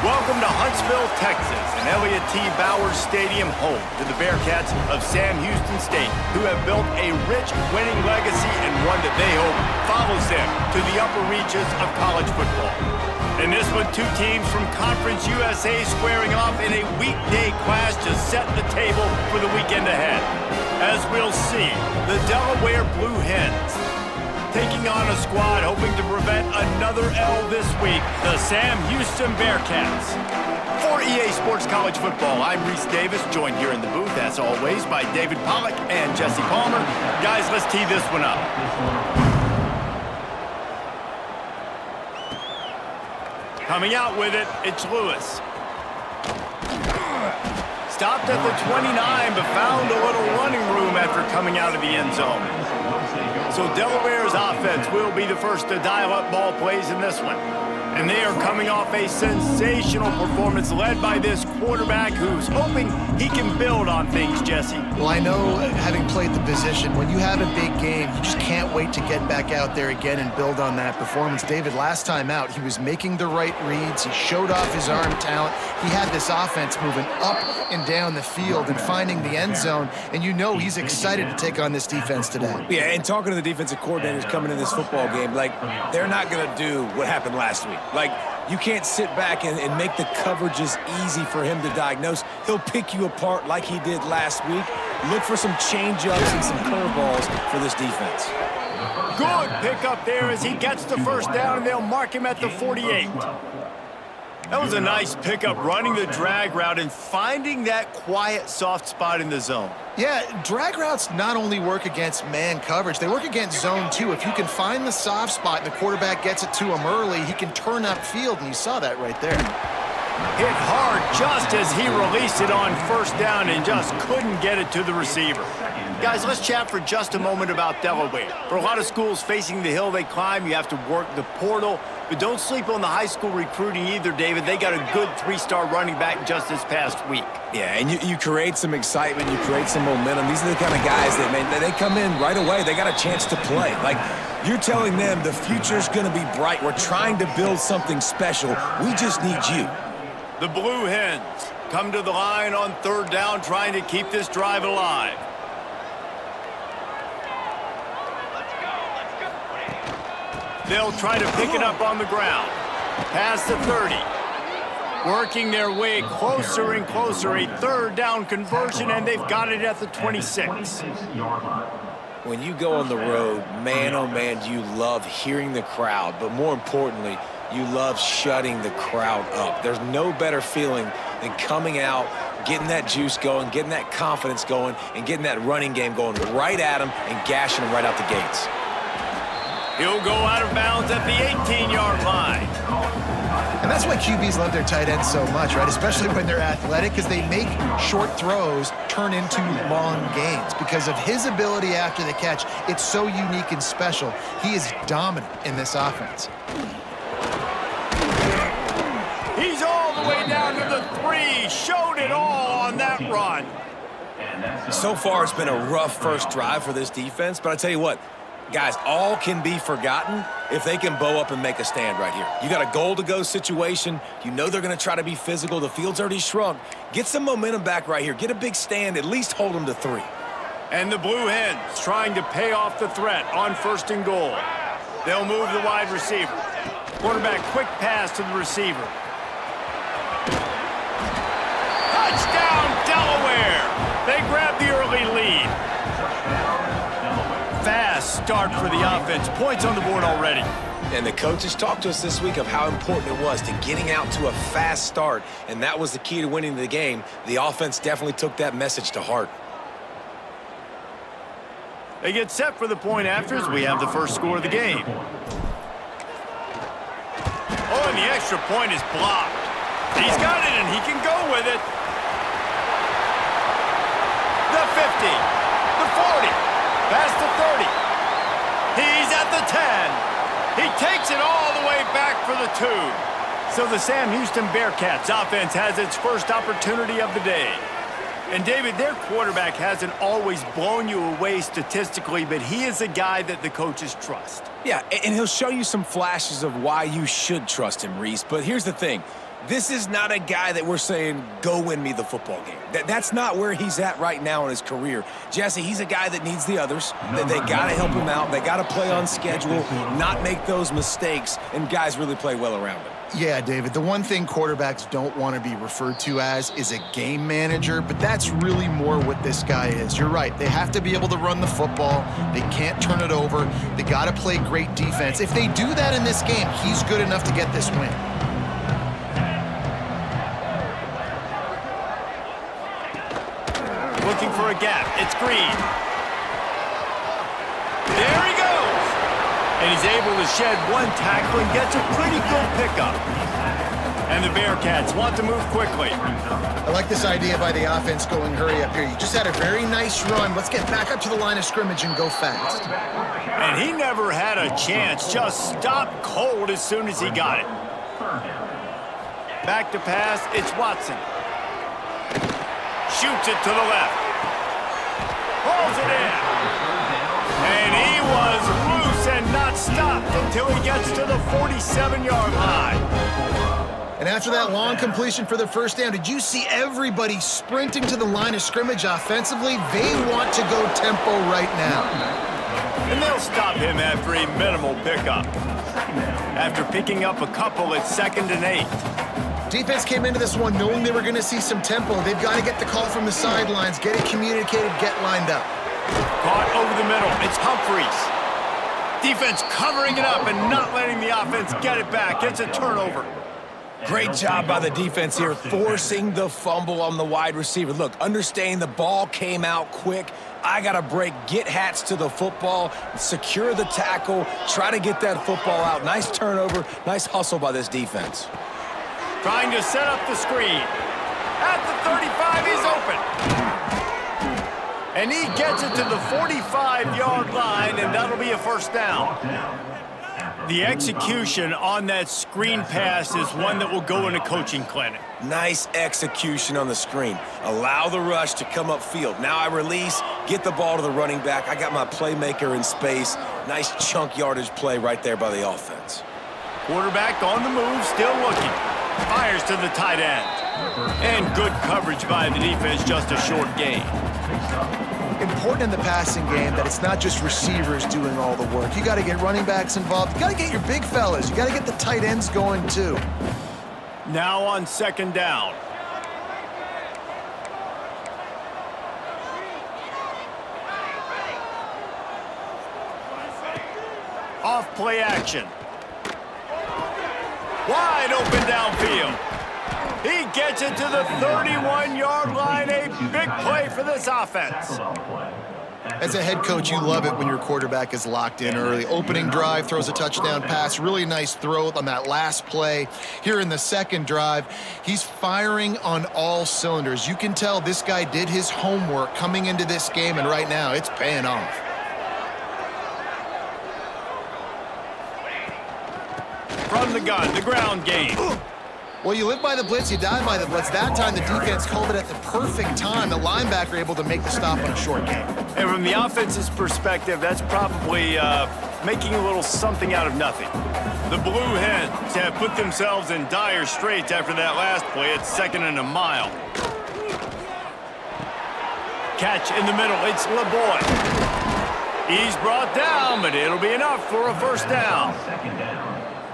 Welcome to Huntsville, Texas, and Elliott T. Bowers Stadium, home to the Bearcats of Sam Houston State, who have built a rich winning legacy and one that they hope follows them to the upper reaches of college football. In this one, two teams from Conference USA squaring off in a weekday clash to set the table for the weekend ahead. As we'll see, the Delaware Blue Hens taking on a squad hoping to prevent another L this week, the Sam Houston Bearcats. For EA Sports College Football, I'm Reese Davis, joined here in the booth, as always, by David Pollack and Jesse Palmer. Guys, let's tee this one up. Coming out with it, it's Lewis. Stopped at the 29, but found a little running room after coming out of the end zone. So Delaware's offense will be the first to dial up ball plays in this one. And they are coming off a sensational performance led by this quarterback who's hoping he can build on things, Jesse. Well, I know, having played the position, when you have a big game, you just can't wait to get back out there again and build on that performance. David, last time out, he was making the right reads. He showed off his arm talent. He had this offense moving up and down the field and finding the end zone. And you know he's excited to take on this defense today. Yeah, and talking to the defensive coordinators coming in this football game, like, they're not going to do what happened last week. Like, you can't sit back and make the coverages easy for him to diagnose. He'll pick you apart like he did last week. Look for some change-ups and some curveballs for this defense. Good pickup there as he gets the first down, and they'll mark him at the 48. That was a nice pickup, running the drag route and finding that quiet, soft spot in the zone. Yeah, drag routes not only work against man coverage, they work against zone too. If you can find the soft spot and the quarterback gets it to him early, he can turn upfield, and you saw that right there. Hit hard just as he released it on first down and just couldn't get it to the receiver. Guys, let's chat for just a moment about Delaware. For a lot of schools facing the hill they climb, you have to work the portal. But don't sleep on the high school recruiting either, David. They got a good three-star running back just this past week. Yeah, and you create some excitement, you create some momentum. These are the kind of guys that, man, they come in right away. They got a chance to play. Like, you're telling them the future's going to be bright. We're trying to build something special. We just need you. The Blue Hens come to the line on third down, trying to keep this drive alive. They'll try to pick it up on the ground. Past the 30. Working their way closer and closer. A third down conversion, and they've got it at the 26. When you go on the road, man, oh man, do you love hearing the crowd. But more importantly, you love shutting the crowd up. There's no better feeling than coming out, getting that juice going, getting that confidence going, and getting that running game going right at them and gashing them right out the gates. He'll go out of bounds at the 18-yard line. And that's why QBs love their tight ends so much, right? Especially when they're athletic, because they make short throws turn into long gains. Because of his ability after the catch, it's so unique and special. He is dominant in this offense. He's all the way down to the 3. Showed it all on that run. So far, it's been a rough first drive for this defense, but I tell you what, guys, all can be forgotten if they can bow up and make a stand right here. You got a goal-to-go situation. You know they're going to try to be physical. The field's already shrunk. Get some momentum back right here. Get a big stand. At least hold them to 3. And the Blue Hens trying to pay off the threat on first and goal. They'll move the wide receiver. Quarterback, quick pass to the receiver. Touchdown, Delaware! They grab the early lead. Fast start for the offense. Points on the board already. And the coaches talked to us this week of how important it was to getting out to a fast start, and that was the key to winning the game. The offense definitely took that message to heart. They get set for the point afters. We have the first score of the game. Oh, and the extra point is blocked. He's got it, and he can go with it. The 50, the 40. Past the 30. He's at the 10. He takes it all the way back for the 2. So the Sam Houston Bearcats offense has its first opportunity of the day. And David, their quarterback hasn't always blown you away statistically, but he is a guy that the coaches trust. Yeah, and he'll show you some flashes of why you should trust him, Reese. But here's the thing. This is not a guy that we're saying, go win me the football game. That's not where he's at right now in his career. Jesse, he's a guy that needs the others. They got to help him out. They got to play on schedule, not make those mistakes, and guys really play well around him. Yeah, David, the one thing quarterbacks don't want to be referred to as is a game manager, but that's really more what this guy is. You're right. They have to be able to run the football. They can't turn it over. They got to play great defense. If they do that in this game, he's good enough to get this win. Looking for a gap. It's Green. There he goes. And he's able to shed one tackle and gets a pretty good pickup. And the Bearcats want to move quickly. I like this idea by the offense going hurry up here. You just had a very nice run. Let's get back up to the line of scrimmage and go fast. And he never had a chance. Just stopped cold as soon as he got it. Back to pass. It's Watson. Shoots it to the left. Pulls it in. And he was loose and not stopped until he gets to the 47-yard line. And after that long completion for the first down, did you see everybody sprinting to the line of scrimmage offensively? They want to go tempo right now. And they'll stop him after a minimal pickup. After picking up a couple, it's 2nd and 8. Defense came into this one knowing they were going to see some tempo. They've got to get the call from the sidelines, get it communicated, get lined up. Caught over the middle. It's Humphreys. Defense covering it up and not letting the offense get it back. It's a turnover. Great job by the defense here, forcing the fumble on the wide receiver. Look, understanding the ball came out quick. I got to break, get Hats to the football, secure the tackle, try to get that football out. Nice turnover, nice hustle by this defense. Trying to set up the screen. At the 35, he's open. And he gets it to the 45-yard line, and that'll be a first down. The execution on that screen pass is one that will go in a coaching clinic. Nice execution on the screen. Allow the rush to come upfield. Now I release, get the ball to the running back. I got my playmaker in space. Nice chunk yardage play right there by the offense. Quarterback on the move, still looking. Fires to the tight end. And good coverage by the defense, just a short gain. Important in the passing game that it's not just receivers doing all the work. You got to get running backs involved. You got to get your big fellas. You got to get the tight ends going too. Now on 2nd down. Off play action. Wide open downfield. He gets it to the 31-yard line. A big play for this offense. As a head coach, you love it when your quarterback is locked in early. Opening drive, throws a touchdown pass. Really nice throw on that last play. Here in the 2nd drive, he's firing on all cylinders. You can tell this guy did his homework coming into this game, and right now it's paying off. From the gun, the ground game. Well, you live by the blitz, you die by the blitz. That time, the defense called it at the perfect time. The linebacker able to make the stop on a short game. And from the offense's perspective, that's probably making a little something out of nothing. The Blue Hens have put themselves in dire straits after that last play. It's 2nd and a mile. Catch in the middle. It's LeBoy. He's brought down, but it'll be enough for a first down.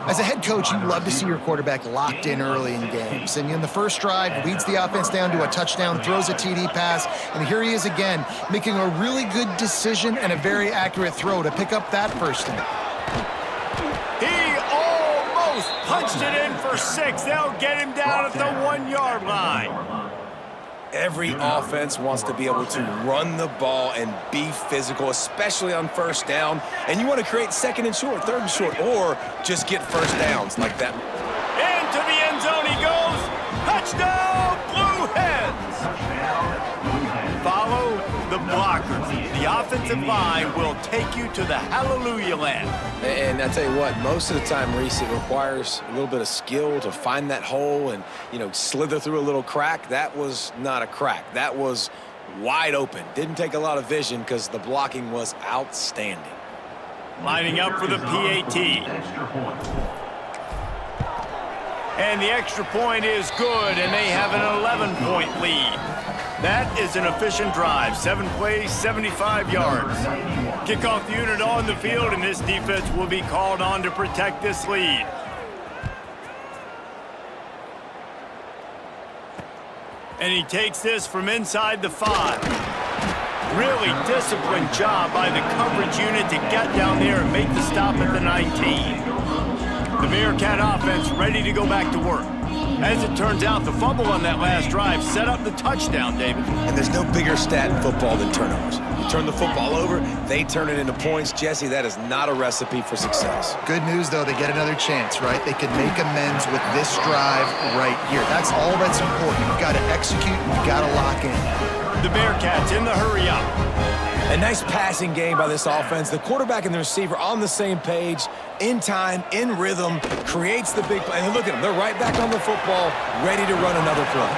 As a head coach, you love to see your quarterback locked in early in games. And in the first drive, leads the offense down to a touchdown, throws a TD pass, and here he is again, making a really good decision and a very accurate throw to pick up that first down. He almost punched it in for 6. They'll get him down at the 1-yard line. Every offense wants to be able to run the ball and be physical, especially on first down. And you want to create 2nd and short, 3rd and short, or just get first downs like that. Into the end zone he goes. Touchdown, Blue Hens. Follow the blockers. The offensive line will take you to the hallelujah land. And I tell you what, most of the time, Reese, it requires a little bit of skill to find that hole and, slither through a little crack. That was not a crack. That was wide open. Didn't take a lot of vision because the blocking was outstanding. Lining up for the PAT. And the extra point is good, and they have an 11-point lead. That is an efficient drive. 7 plays, 75 yards. Kickoff unit on the field, and this defense will be called on to protect this lead. And he takes this from inside the 5. Really disciplined job by the coverage unit to get down there and make the stop at the 19. The Bearcat offense ready to go back to work. As it turns out, the fumble on that last drive set up the touchdown, David. And there's no bigger stat in football than turnovers. You turn the football over, they turn it into points. Jesse, that is not a recipe for success. Good news, though, they get another chance, right? They can make amends with this drive right here. That's all that's important. You've got to execute, and you've got to lock in. The Bearcats in the hurry up. A nice passing game by this offense. The quarterback and the receiver on the same page, in time, in rhythm, creates the big play. And look at them. They're right back on the football, ready to run another play.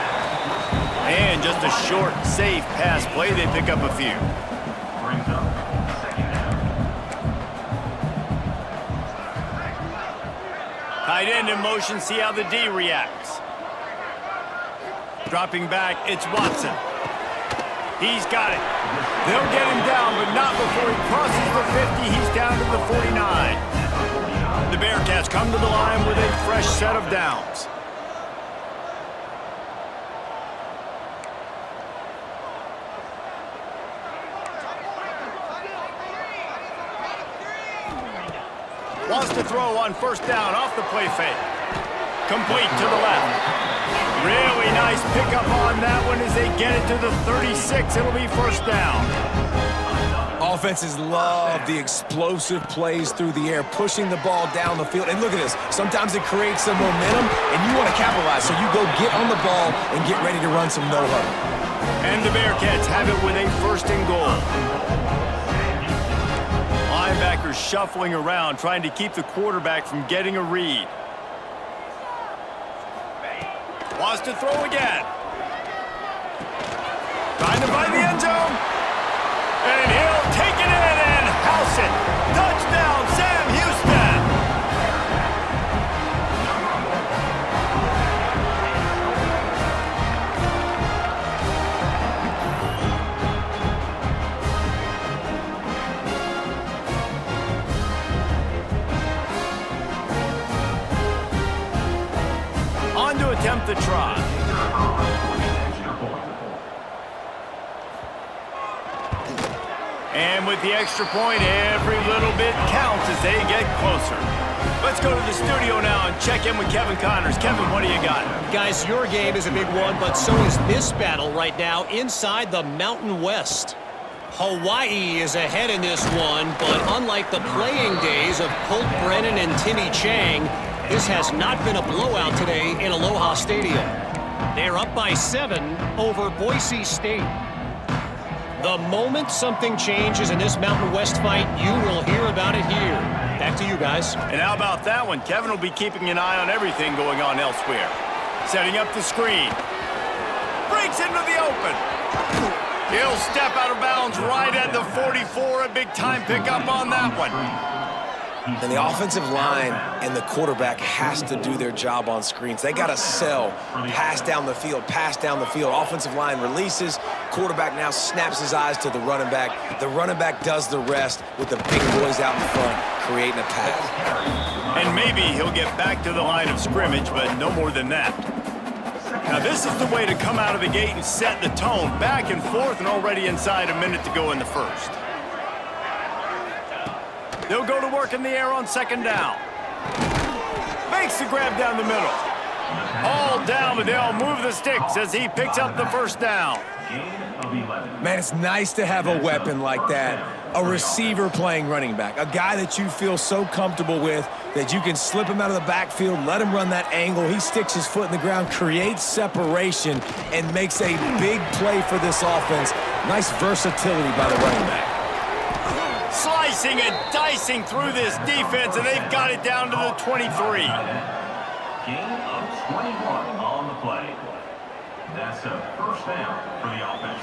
And just a short, safe pass play. They pick up a few. Tight end in motion. See how the D reacts. Dropping back, it's Watson. He's got it. They'll get him down, but not before he crosses the 50. He's down to the 49. The Bearcats come to the line with a fresh set of downs. Wants to throw on first down off the play fake. Complete to the left. Really nice pickup on that one as they get it to the 36. It'll be first down. Offenses love the explosive plays through the air, pushing the ball down the field. And look at this. Sometimes it creates some momentum, and you want to capitalize. So you go get on the ball and get ready to run some no-huddle. And the Bearcats have it with a first and goal. Linebackers shuffling around, trying to keep the quarterback from getting a read. Wants to throw again. Trying to find the end zone. And he'll take it in and house it. Touchdown, Sam Houston. On to attempt the try. And with the extra point, every little bit counts as they get closer. Let's go to the studio now and check in with Kevin Connors. Kevin, what do you got? Guys, your game is a big one, but so is this battle right now inside the Mountain West. Hawaii is ahead in this one, but unlike the playing days of Colt Brennan and Timmy Chang, this has not been a blowout today in Aloha Stadium. They're up by 7 over Boise State. The moment something changes in this Mountain West fight, you will hear about it here. Back to you guys. And how about that one? Kevin will be keeping an eye on everything going on elsewhere. Setting up the screen. Breaks into the open. He'll step out of bounds right at the 44. A big time pickup on that one. And the offensive line and the quarterback has to do their job on screens. They got to sell, pass down the field, pass down the field. Offensive line releases. Quarterback now snaps his eyes to the running back. The running back does the rest with the big boys out in front, creating a pass. And maybe he'll get back to the line of scrimmage, but no more than that. Now this is the way to come out of the gate and set the tone. Back and forth and already inside a minute to go in the first. They'll go to work in the air on second down. Makes the grab down the middle. All down, but they'll move the sticks as he picks up the first down. Man, it's nice to have a weapon like that. A receiver playing running back. A guy that you feel so comfortable with that you can slip him out of the backfield, let him run that angle. He sticks his foot in the ground, creates separation, and makes a big play for this offense. Nice versatility by the running back. Slicing and dicing through this defense, and they've got it down to the 23. Gain of 21 on the play. That's a first down for the offense.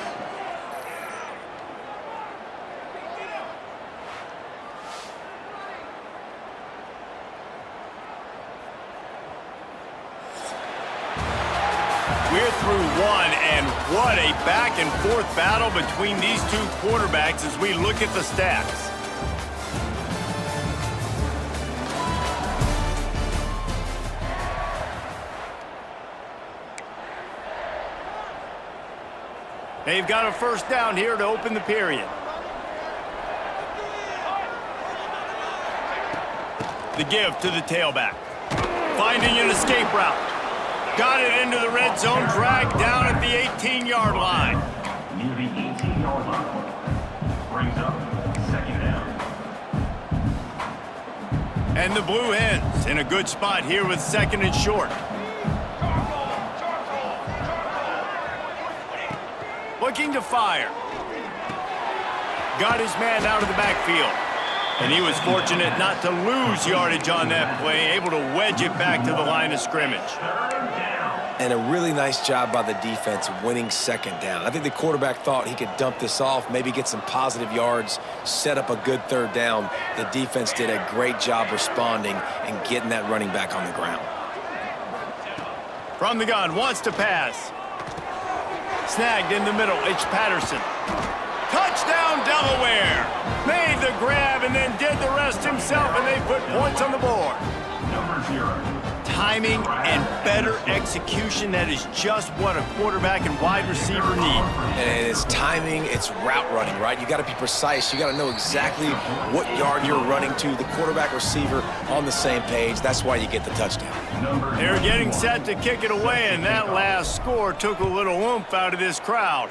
We're through one, and what a back-and-forth battle between these two quarterbacks as we look at the stats. They've got a first down here to open the period. The give to the tailback. Finding an escape route. Got it into the red zone, dragged down at the 18-yard line. Near the 18-yard line. Brings up second down. And the Blue Hens in a good spot here with second and short. Looking to fire. Got his man out of the backfield. And he was fortunate not to lose yardage on that play, able to wedge it back to the line of scrimmage. And a really nice job by the defense winning second down. I think the quarterback thought he could dump this off, maybe get some positive yards, set up a good third down. The defense did a great job responding and getting that running back on the ground. From the gun, wants to pass. Snagged in the middle, it's Patterson. Touchdown, Delaware! Made the grab and then did the rest himself, and they put points on the board. Number 0. Timing and better execution, that is just what a quarterback and wide receiver need. And it's timing, it's route running, right? You got to be precise. You got to know exactly what yard you're running to. The quarterback receiver on the same page. That's why you get the touchdown. They're getting set to kick it away, and that last score took a little oomph out of this crowd.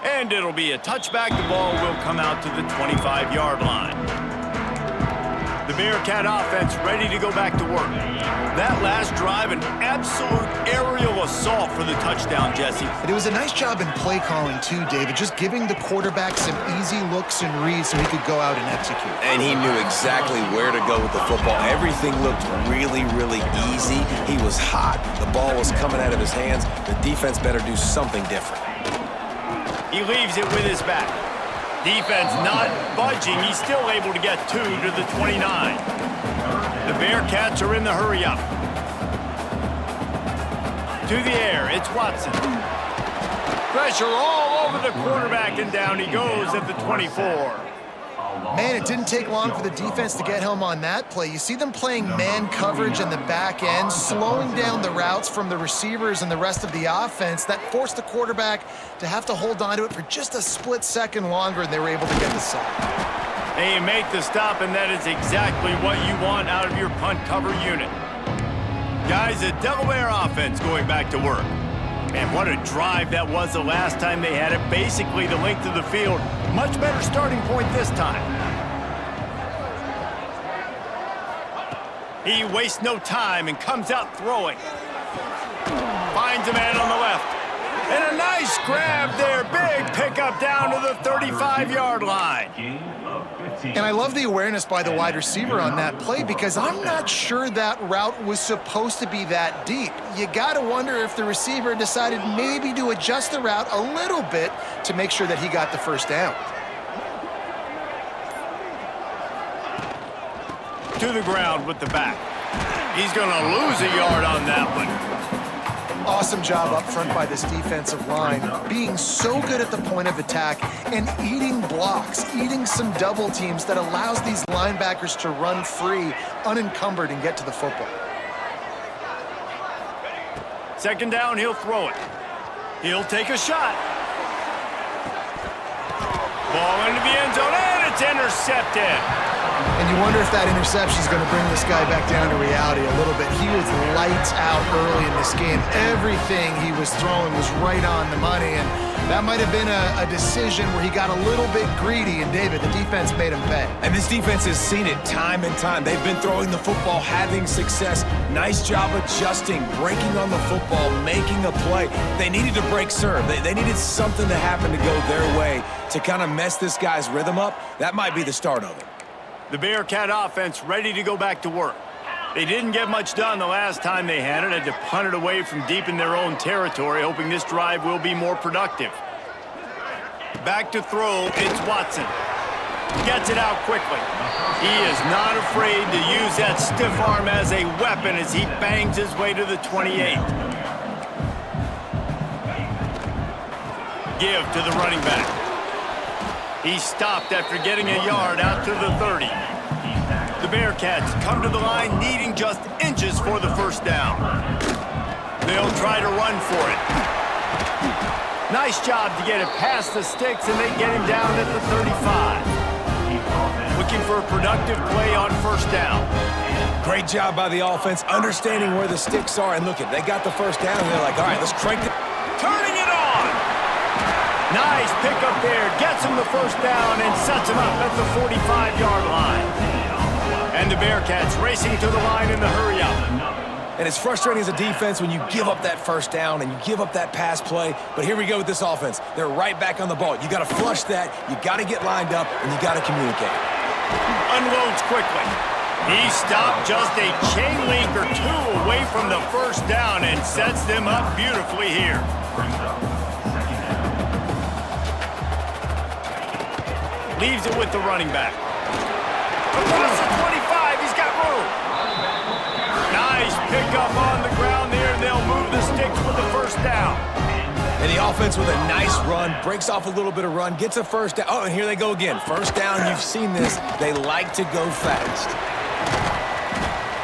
And it'll be a touchback. The ball will come out to the 25-yard line. The Bearcat offense ready to go back to work. That last drive, an absolute aerial assault for the touchdown, Jesse. It was a nice job in play calling, too, David, just giving the quarterback some easy looks and reads so he could go out and execute. And he knew exactly where to go with the football. Everything looked really, really easy. He was hot. The ball was coming out of his hands. The defense better do something different. He leaves it with his back. Defense not budging. He's still able to get 2 to the 29. The Bearcats are in the hurry-up. To the air, it's Watson. Pressure all over the quarterback, and down he goes at the 24. Man, it didn't take long for the defense to get home on that play. You see them playing man coverage in the back end, slowing down the routes from the receivers and the rest of the offense. That forced the quarterback to have to hold on to it for just a split second longer, and they were able to get the sack. They make the stop, and that is exactly what you want out of your punt cover unit. Guys, the Delaware offense going back to work. Man, what a drive that was the last time they had it. Basically the length of the field. Much better starting point this time. He wastes no time and comes out throwing. Finds a man on the left. And a nice grab there. Big pickup down to the 35-yard line. And I love the awareness by the wide receiver on that play because I'm not sure that route was supposed to be that deep. You got to wonder if the receiver decided maybe to adjust the route a little bit to make sure that he got the first down. To the ground with the back. He's going to lose a yard on that one. Awesome job up front by this defensive line, being so good at the point of attack and eating blocks, eating some double teams that allows these linebackers to run free, unencumbered, and get to the football. Second down, he'll throw it. He'll take a shot. Ball into the end zone, and it's intercepted. And you wonder if that interception is going to bring this guy back down to reality a little bit. He was lights out early in this game. Everything he was throwing was right on the money, and that might have been a decision where he got a little bit greedy, and David, the defense made him pay. And this defense has seen it time and time. They've been throwing the football, having success. Nice job adjusting, breaking on the football, making a play. They needed to break serve. They needed something to happen to go their way to kind of mess this guy's rhythm up. That might be the start of it. The Bearcat offense ready to go back to work. They didn't get much done the last time they had it. Had to punt it away from deep in their own territory, hoping this drive will be more productive. Back to throw, it's Watson. Gets it out quickly. He is not afraid to use that stiff arm as a weapon as he bangs his way to the 28. Give to the running back. He stopped after getting a yard out to the 30. The Bearcats come to the line needing just inches for the first down. They'll try to run for it. Nice job to get it past the sticks, and they get him down at the 35. Looking for a productive play on first down. Great job by the offense, understanding where the sticks are. And look, they got the first down, and they're like, all right, let's crank it. Turning it on. Nice pickup there. Gets him the first down and sets him up at the 45-yard line. And the Bearcats racing to the line in the hurry-up. And it's frustrating as a defense when you give up that first down and you give up that pass play. But here we go with this offense. They're right back on the ball. You got to flush that. You got to get lined up, and you got to communicate. Unloads quickly. He stopped just a chain link or two away from the first down and sets them up beautifully here. Leaves it with the running back. Across the 25, he's got room. Nice pickup on the ground there. They'll move the sticks for the first down. And the offense with a nice run, breaks off a little bit of run, gets a first down. Oh, and here they go again. First down, you've seen this. They like to go fast.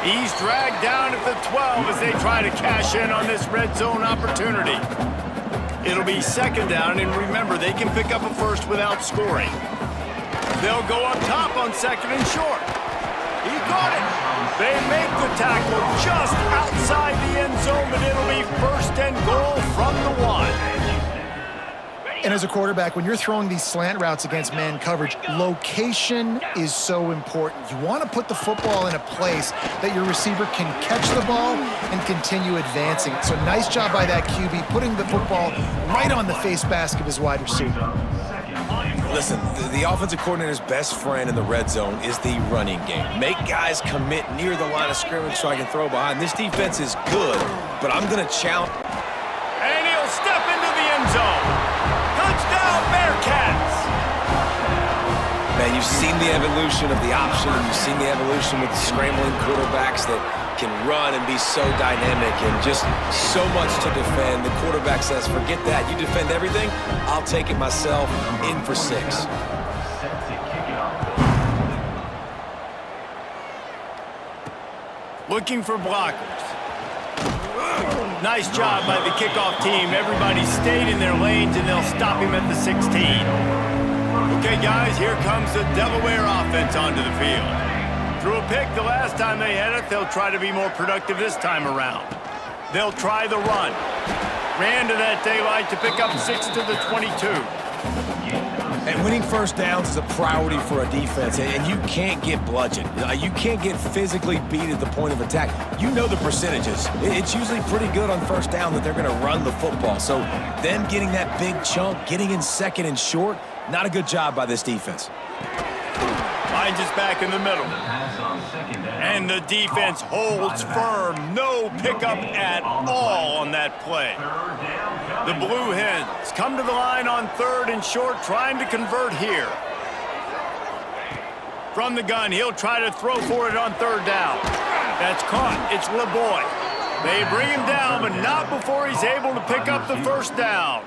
He's dragged down at the 12 as they try to cash in on this red zone opportunity. It'll be second down, and remember, they can pick up a first without scoring. They'll go up top on second and short. He got it. They make the tackle just outside the end zone, but it'll be first and goal from the 1. And as a quarterback, when you're throwing these slant routes against man coverage, location is so important. You want to put the football in a place that your receiver can catch the ball and continue advancing. So nice job by that QB, putting the football right on the face mask of his wide receiver. Listen, the offensive coordinator's best friend in the red zone is the running game. Make guys commit near the line of scrimmage so I can throw behind. This defense is good, but I'm going to challenge. And he'll step into the end zone. Touchdown, Bearcats! Man, you've seen the evolution of the option, and you've seen the evolution with the scrambling quarterbacks that can run and be so dynamic and just so much to defend. The quarterback says, forget that. You defend everything, I'll take it myself. In for 6. Looking for blockers. Nice job by the kickoff team. Everybody stayed in their lanes, and they'll stop him at the 16. Okay, guys, here comes the Delaware offense onto the field. Threw a pick the last time they had it. They'll try to be more productive this time around. They'll try the run. Ran to that daylight to pick up 6 to the 22. And winning first downs is a priority for a defense, and you can't get bludgeoned. You can't get physically beat at the point of attack. You know the percentages. It's usually pretty good on first down that they're going to run the football. So them getting that big chunk, getting in second and short, not a good job by this defense. Finds us back in the middle. And the defense holds firm. No pickup at all on that play. The Blue Hens come to the line on third and short, trying to convert here. From the gun, he'll try to throw for it on third down. That's caught. It's LeBoy. They bring him down, but not before he's able to pick up the first down.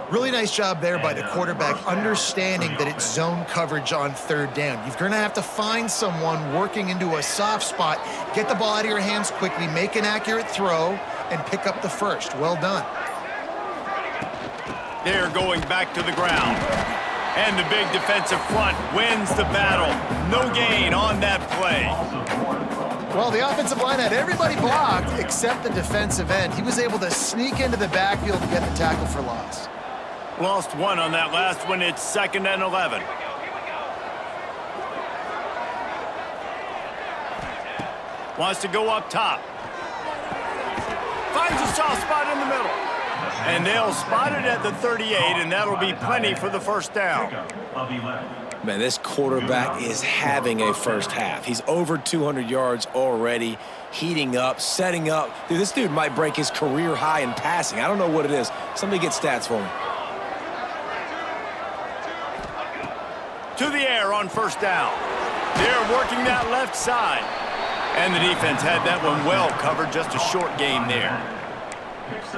Really nice job there by the quarterback, understanding that it's zone coverage on third down. You're going to have to find someone working into a soft spot, get the ball out of your hands quickly, make an accurate throw, and pick up the first. Well done. They're going back to the ground. And the big defensive front wins the battle. No gain on that play. Well, the offensive line had everybody blocked except the defensive end. He was able to sneak into the backfield and get the tackle for loss. Lost one on that last one. It's 2nd and 11. Wants to go up top. Finds a soft spot in the middle. And they'll spot it at the 38, and that'll be plenty for the first down. Man, this quarterback is having a first half. He's over 200 yards already, heating up, setting up. Dude, this dude might break his career high in passing. I don't know what it is. Somebody get stats for me. to the air on first down. They're working that left side. And the defense had that one well covered, just a short gain there.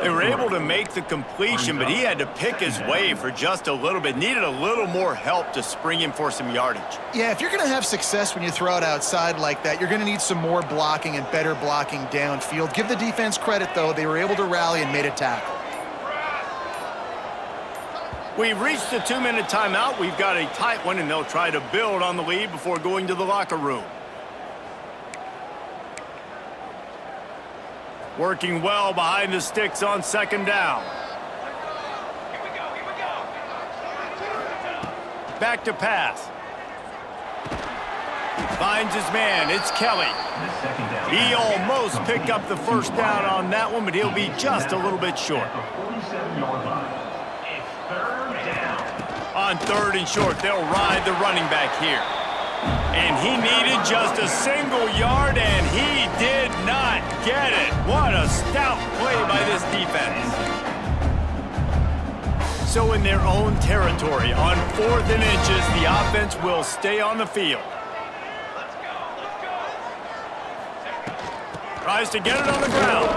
They were able to make the completion, but he had to pick his way for just a little bit. Needed a little more help to spring him for some yardage. Yeah, if you're going to have success when you throw it outside like that, you're going to need some more blocking and better blocking downfield. Give the defense credit, though. They were able to rally and made a tackle. We've reached the 2-minute timeout. We've got a tight one, and they'll try to build on the lead before going to the locker room. Working well behind the sticks on second down. Back to pass. Finds his man. It's Kelly. He almost picked up the first down on that one, but he'll be just a little bit short. On third and short, they'll ride the running back here. And he needed just a single yard, and he did not get it. What a stout play by this defense. So in their own territory, on 4th and inches, the offense will stay on the field. Tries to get it on the ground.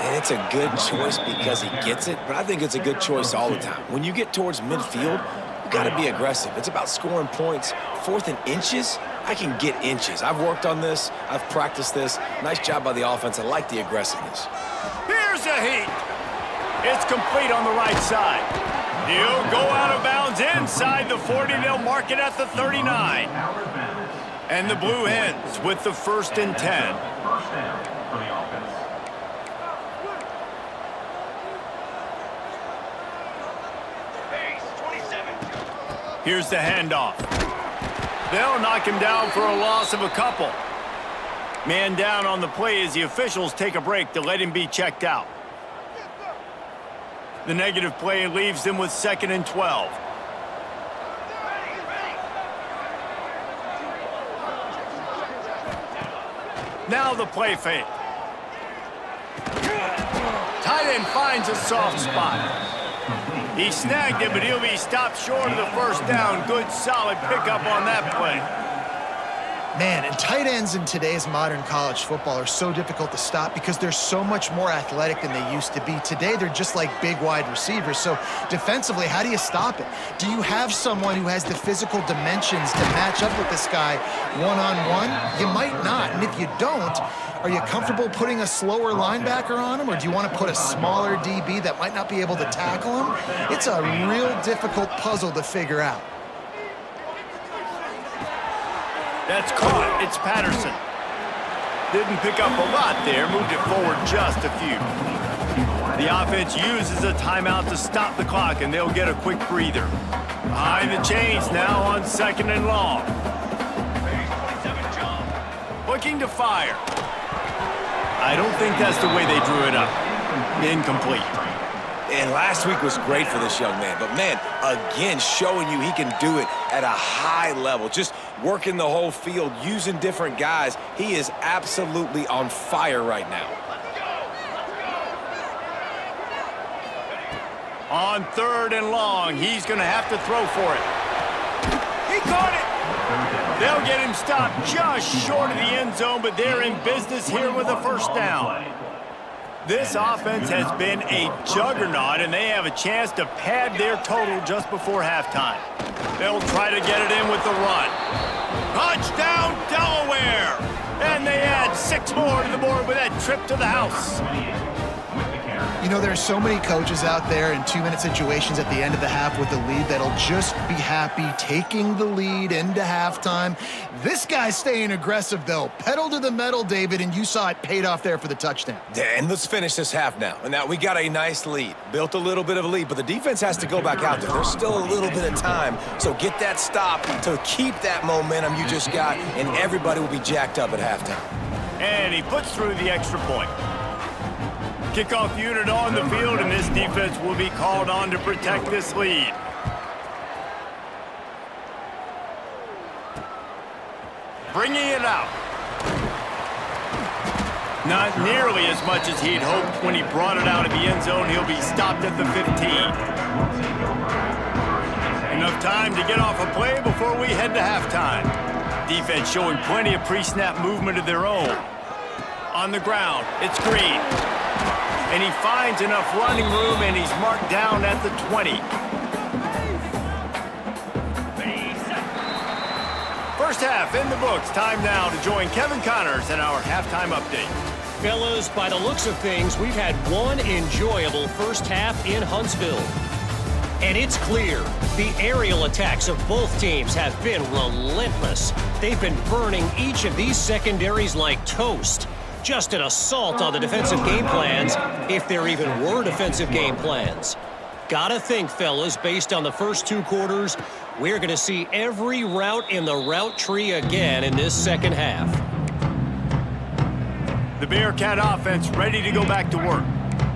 And it's a good choice because he gets it, but I think it's a good choice all the time. When you get towards midfield, you got to be aggressive. It's about scoring points. 4th and inches, I can get inches. I've worked on this. I've practiced this. Nice job by the offense. I like the aggressiveness. Here's a heat. It's complete on the right side. He'll go out of bounds inside the 40. They'll mark it at the 39. And the Blue Hens with the 1st and 10. First down for the offense. Here's the handoff. They'll knock him down for a loss of a couple. Man down on the play as the officials take a break to let him be checked out. The negative play leaves them with 2nd and 12. Now the play fake. Tight end finds a soft spot. He snagged it, but he'll be stopped short of the first down. Good, solid pickup on that play. Man, and tight ends in today's modern college football are so difficult to stop because they're so much more athletic than they used to be. Today, they're just like big wide receivers. So defensively, how do you stop it? Do you have someone who has the physical dimensions to match up with this guy one-on-one? You might not. And if you don't, are you comfortable putting a slower linebacker on him, or do you want to put a smaller DB that might not be able to tackle him? It's a real difficult puzzle to figure out. That's caught. It's Patterson. Didn't pick up a lot there. Moved it forward just a few. The offense uses a timeout to stop the clock, and they'll get a quick breather. Behind the chains now on 2nd and long. Looking to fire. I don't think that's the way they drew it up. Incomplete. And last week was great for this young man. But, man, again, showing you he can do it at a high level. Just working the whole field, using different guys. He is absolutely on fire right now. On 3rd and long, he's going to have to throw for it. He caught it. They'll get him stopped just short of the end zone, but they're in business here with a first down. This offense has been a juggernaut, and they have a chance to pad their total just before halftime. They'll try to get it in with the run. Touchdown, Delaware! And they add 6 more to the board with that trip to the house. You know, there's so many coaches out there in 2-minute situations at the end of the half with the lead that'll just be happy taking the lead into halftime. This guy's staying aggressive, though. Pedal to the metal, David, and you saw it paid off there for the touchdown. And let's finish this half now. And now we got a nice lead. Built a little bit of a lead, but the defense has to go back out there. There's still a little bit of time. So get that stop to keep that momentum you just got, and everybody will be jacked up at halftime. And he puts through the extra point. Kickoff unit on the field, and this defense will be called on to protect this lead. Bringing it out. Not nearly as much as he'd hoped when he brought it out of the end zone. He'll be stopped at the 15. Enough time to get off a play before we head to halftime. Defense showing plenty of pre-snap movement of their own. On the ground, it's Green. And he finds enough running room, and he's marked down at the 20. First half in the books. Time now to join Kevin Connors in our halftime update. Fellas, by the looks of things, we've had one enjoyable first half in Huntsville. And it's clear, the aerial attacks of both teams have been relentless. They've been burning each of these secondaries like toast. Just an assault on the defensive game plans, if there even were defensive game plans. Gotta think, fellas, based on the first two quarters, we're going to see every route in the route tree again in this second half. The Bearcat offense ready to go back to work.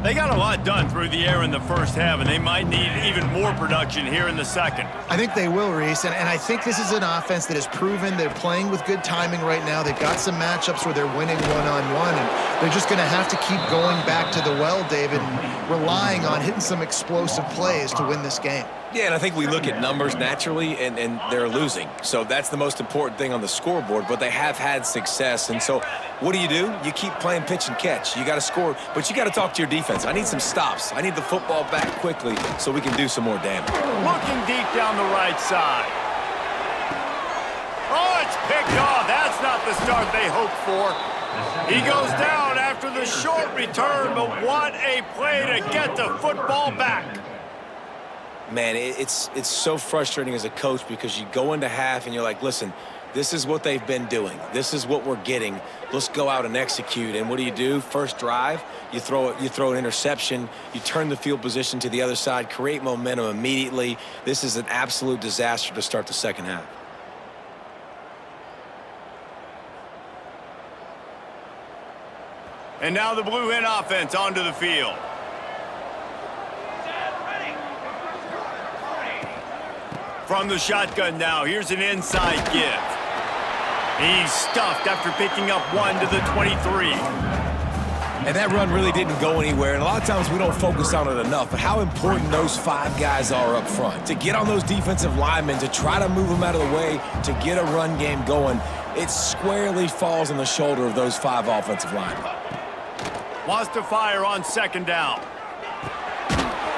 They got a lot done through the air in the first half, and they might need even more production here in the second. I think they will, Reese, and I think this is an offense that has proven they're playing with good timing right now. They've got some matchups where they're winning one-on-one, and they're just going to have to keep going back to the well, David, and relying on hitting some explosive plays to win this game. Yeah, and I think we look at numbers naturally, and they're losing. So that's the most important thing on the scoreboard, but they have had success. And so what do? You keep playing pitch and catch. You got to score, but you got to talk to your defense. I need some stops. I need the football back quickly so we can do some more damage. Looking deep down the right side. Oh, it's picked off. That's not the start they hoped for. He goes down after the short return, but what a play to get the football back. Man, it's so frustrating as a coach because you go into half and you're like, listen, this is what they've been doing. This is what we're getting. Let's go out and execute. And what do? First drive, you throw an interception, you turn the field position to the other side, create momentum immediately. This is an absolute disaster to start the second half. And now the Blue Hen offense onto the field. From the shotgun now, here's an inside give. He's stuffed after picking up one to the 23. And that run really didn't go anywhere, and a lot of times we don't focus on it enough, but how important those five guys are up front. To get on those defensive linemen, to try to move them out of the way, to get a run game going, it squarely falls on the shoulder of those five offensive linemen. Wants to fire on second down.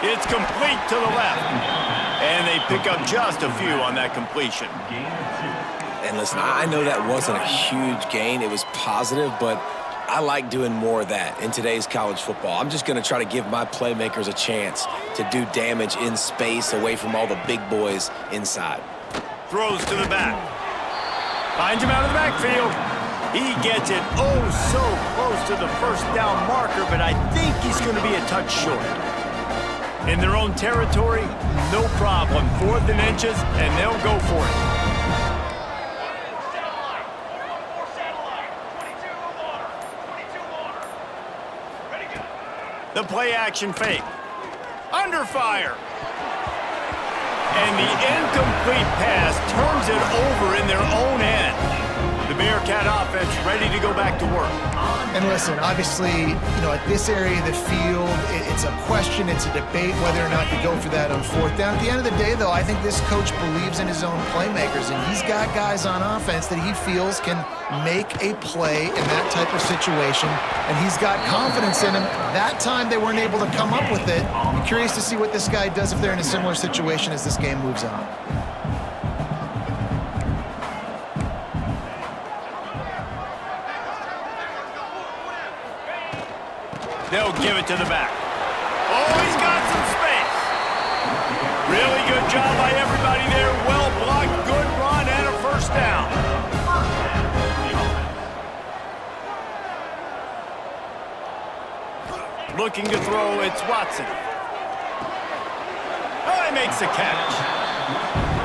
It's complete to the left. And they pick up just a few on that completion. And listen, I know that wasn't a huge gain. It was positive, but I like doing more of that in today's college football. I'm just going to try to give my playmakers a chance to do damage in space away from all the big boys inside. Throws to the back. Finds him out of the backfield. He gets it so close to the first down marker, but I think he's going to be a touch short. In their own territory, no problem. 4th and inches, and they'll go for it. The play action fake. Under fire. And the incomplete pass turns it over in their own end. The Bearcat offense ready to go back to work. And listen, obviously, at this area of the field, it's a question, it's a debate whether or not you go for that on 4th down. At the end of the day, though, I think this coach believes in his own playmakers, and he's got guys on offense that he feels can make a play in that type of situation, and he's got confidence in him. That time they weren't able to come up with it. I'm curious to see what this guy does if they're in a similar situation as this game moves on. They'll give it to the back. Oh, he's got some space. Really good job by everybody there. Well blocked, good run, and a first down. Looking to throw, it's Watson. Oh, he makes the catch.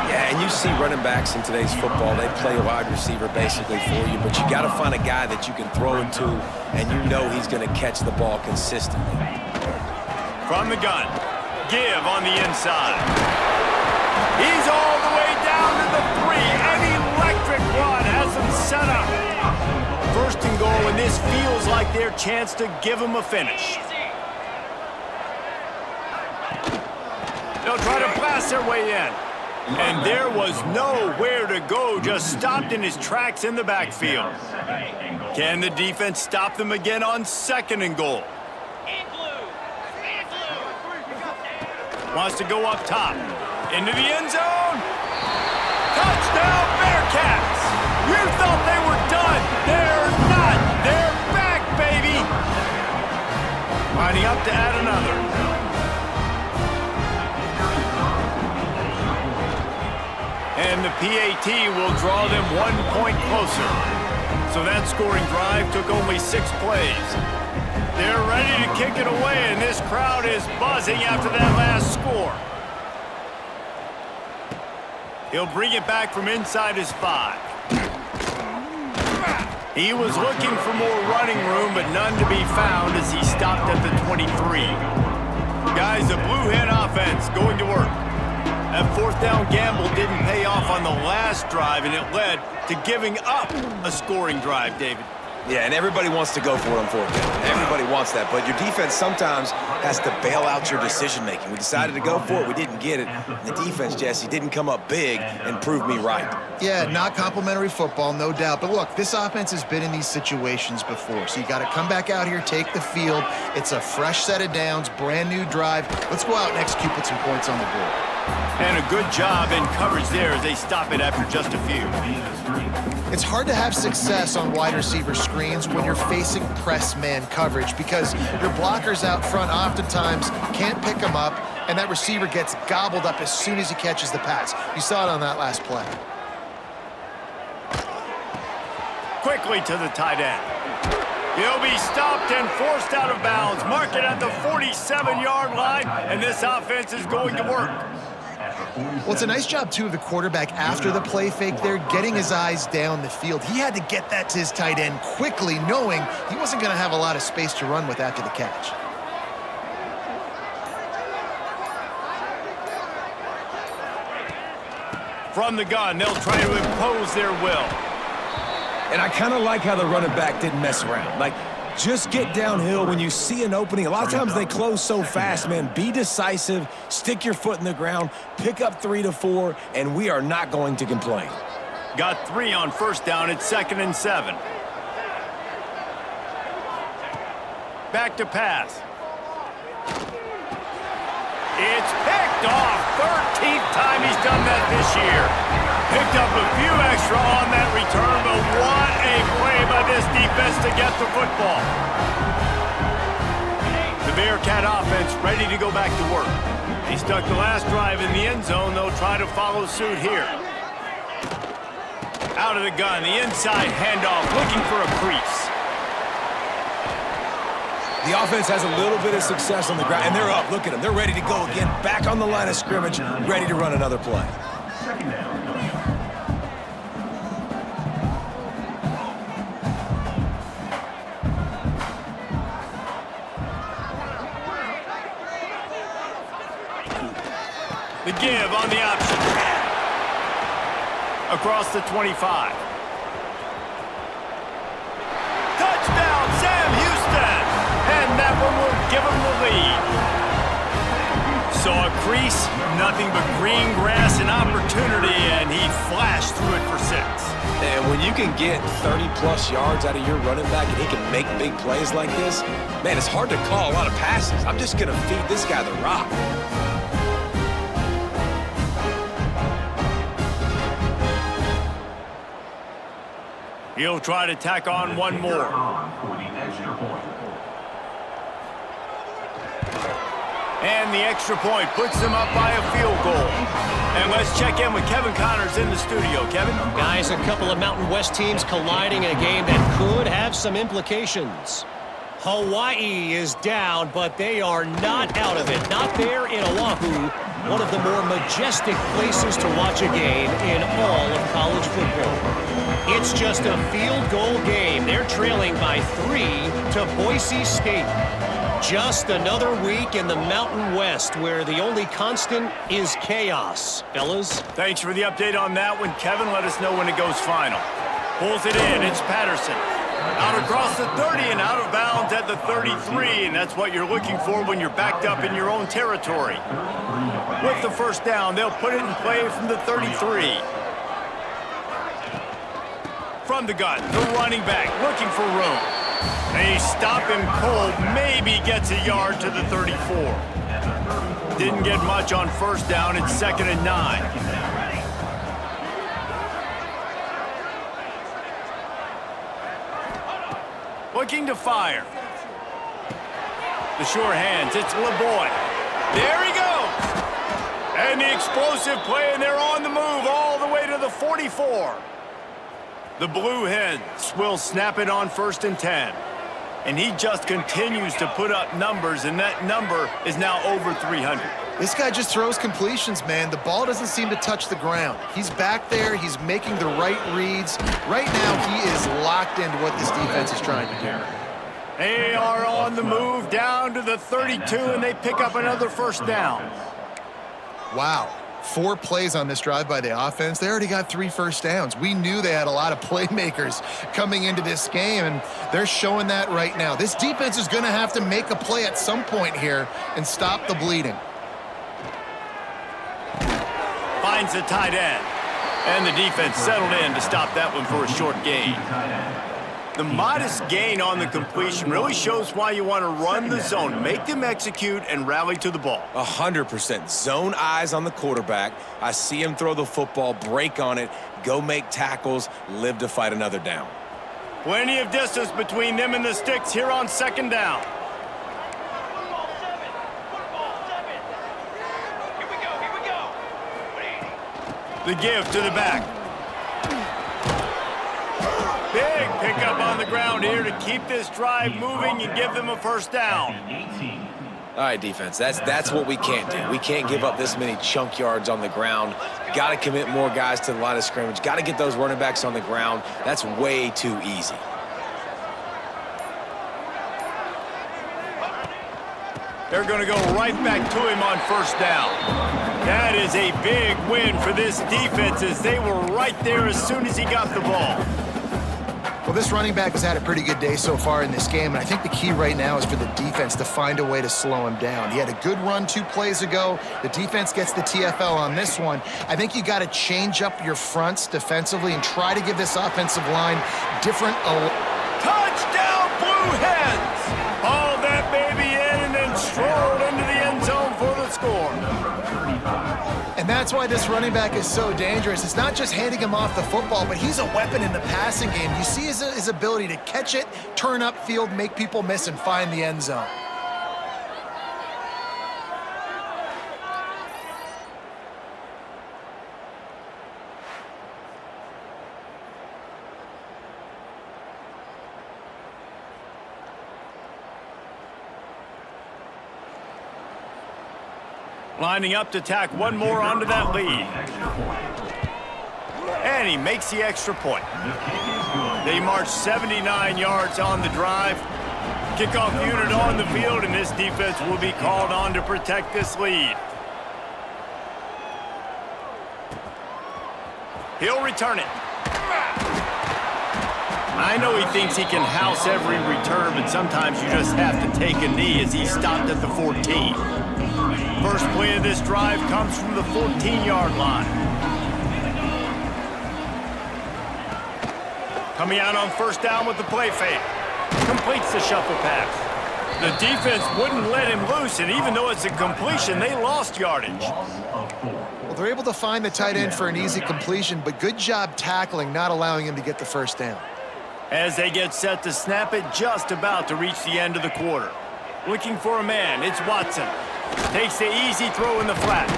Yeah, and you see running backs in today's football, they play a wide receiver basically for you, but you got to find a guy that you can throw into, and you know he's going to catch the ball consistently. From the gun, give on the inside. He's all the way down to the 3. An electric run has him set up. First and goal, and this feels like their chance to give him a finish. They'll try to blast their way in. And there was nowhere to go, just stopped in his tracks in the backfield. Can the defense stop them again on 2nd and goal? Wants to go up top. Into the end zone. Touchdown, Bearcats! You thought they were done. They're not. They're back, baby. Lining up to add another. And the PAT will draw them 1 point closer. So that scoring drive took only 6 plays. They're ready to kick it away, and this crowd is buzzing after that last score. He'll bring it back from inside his 5. He was looking for more running room, but none to be found as he stopped at the 23. Guys, the Blue Hen offense going to work. That 4th down gamble didn't pay off on the last drive, and it led to giving up a scoring drive, David. Yeah, and everybody wants to go for it on 4th down. Everybody wants that, but your defense sometimes has to bail out your decision-making. We decided to go for it. We didn't get it. And the defense, Jesse, didn't come up big and prove me right. Yeah, not complimentary football, no doubt. But look, this offense has been in these situations before, so you got to come back out here, take the field. It's a fresh set of downs, brand new drive. Let's go out and execute, put some points on the board. And a good job in coverage there as they stop it after just a few. It's hard to have success on wide receiver screens when you're facing press man coverage because your blockers out front oftentimes can't pick them up, and that receiver gets gobbled up as soon as he catches the pass. You saw it on that last play. Quickly to the tight end. He'll be stopped and forced out of bounds. Mark it at the 47-yard line, and this offense is going to work. Well, it's a nice job, too, of the quarterback after the play fake there, getting his eyes down the field. He had to get that to his tight end quickly, knowing he wasn't going to have a lot of space to run with after the catch. From the gun, they'll try to impose their will. And I kind of like how the running back didn't mess around. Like, just get downhill when you see an opening. A lot of times they close so fast, man. Be decisive, stick your foot in the ground, pick up 3 to 4, and we are not going to complain. Got 3 on 1st down at 2nd and 7. Back to pass. It's picked off. 13th time he's done that this year. Picked up a few extra on that return, but what a play by this defense to get the football. The Bearcat offense ready to go back to work. They stuck the last drive in the end zone. They'll try to follow suit here. Out of the gun, the inside handoff, looking for a crease. The offense has a little bit of success on the ground, and they're up. Look at them. They're ready to go again. Back on the line of scrimmage, ready to run another play. The give on the option. Across the 25. Touchdown, Sam Houston! And that one will give him the lead. Saw a crease, nothing but green grass and opportunity, and he flashed through it for 6. And when you can get 30-plus yards out of your running back and he can make big plays like this, man, it's hard to call a lot of passes. I'm just going to feed this guy the rock. He'll try to tack on one more. And the extra point puts them up by a field goal. And let's check in with Kevin Connors in the studio. Kevin? Guys, a couple of Mountain West teams colliding in a game that could have some implications. Hawaii is down, but they are not out of it. Not there in Oahu, one of the more majestic places to watch a game in all of college football. It's just a field goal game. They're trailing by 3 to Boise State. Just another week in the Mountain West where the only constant is chaos. Fellas? Thanks for the update on that one, Kevin. Let us know when it goes final. Pulls it in. It's Patterson. Out across the 30 and out of bounds at the 33, and that's what you're looking for when you're backed up in your own territory. With the first down, they'll put it in play from the 33. From the gun, the running back looking for room. They stop him cold, maybe gets a yard to the 34. Didn't get much on first down. It's 2nd and 9. Looking to fire. The sure hands, it's LeBoy. There he goes. And the explosive play, and they're on the move all the way to the 44. The Blue Hens will snap it on 1st and 10. And he just continues to put up numbers, and that number is now over 300. This guy just throws completions, man. The ball doesn't seem to touch the ground. He's back there. He's making the right reads. Right now, he is locked into what this defense is trying to do. They are on the move down to the 32, and they pick up another first down. Wow. 4 plays on this drive by the offense. They already got 3 first downs. We knew they had a lot of playmakers coming into this game, and they're showing that right now. This defense is going to have to make a play at some point here and stop the bleeding. Finds the tight end. And the defense settled in to stop that one for a short gain. The modest gain on the completion really shows why you want to run the zone, make them execute, and rally to the ball. 100%. Zone eyes on the quarterback. I see him throw the football, break on it, go make tackles, live to fight another down. Plenty of distance between them and the sticks here on 2nd down. The give to the back. Big pickup on the ground here to keep this drive moving and give them a first down. All right, defense, that's what we can't do. We can't give up this many chunk yards on the ground. Got to commit more guys to the line of scrimmage. Got to get those running backs on the ground. That's way too easy. They're going to go right back to him on first down. That is a big win for this defense as they were right there as soon as he got the ball. Well, this running back has had a pretty good day so far in this game, and I think the key right now is for the defense to find a way to slow him down. He had a good run 2 plays ago. The defense gets the TFL on this one. I think you got to change up your fronts defensively and try to give this offensive line different... Touchdown, Blue Hens! Hauled that baby in and then strolled into the end zone for the score. And that's why this running back is so dangerous. It's not just handing him off the football, but he's a weapon in the passing game. You see his ability to catch it, turn upfield, make people miss, and find the end zone. Lining up to tack one more onto that lead. And he makes the extra point. They march 79 yards on the drive. Kickoff unit on the field, and this defense will be called on to protect this lead. He'll return it. I know he thinks he can house every return, but sometimes you just have to take a knee as he stopped at the 14. First play of this drive comes from the 14-yard line. Coming out on first down with the play fake. Completes the shuffle pass. The defense wouldn't let him loose, and even though it's a completion, they lost yardage. Well, they're able to find the tight end for an easy completion, but good job tackling, not allowing him to get the first down. As they get set to snap it, just about to reach the end of the quarter. Looking for a man, it's Watson. Takes the easy throw in the flat.